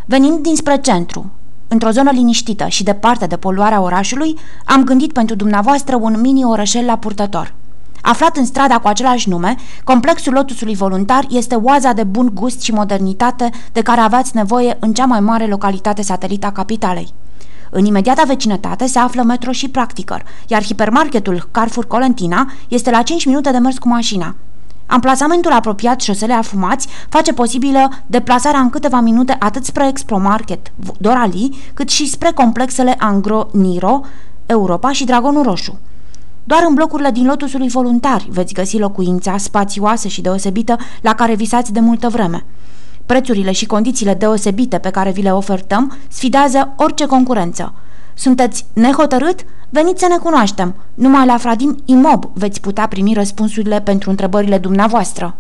Venind dinspre centru, într-o zonă liniștită și departe de poluarea orașului, am gândit pentru dumneavoastră un mini-orășel la purtător. Aflat în strada cu același nume, complexul Lotusului Voluntar este oaza de bun gust și modernitate de care aveați nevoie în cea mai mare localitate satelit a capitalei. În imediata vecinătate se află metro și practicăr, iar hipermarketul Carrefour Colentina este la 5 minute de mers cu mașina. Amplasamentul apropiat șoselei Afumați face posibilă deplasarea în câteva minute atât spre Expo Market Dorali, cât și spre complexele Angro Niro, Europa și Dragonul Roșu. Doar în blocurile din Lotusului Voluntari veți găsi locuința spațioasă și deosebită la care visați de multă vreme. Prețurile și condițiile deosebite pe care vi le ofertăm sfidează orice concurență. Sunteți nehotărât? Veniți să ne cunoaștem. Numai la Fradim Imob veți putea primi răspunsurile pentru întrebările dumneavoastră.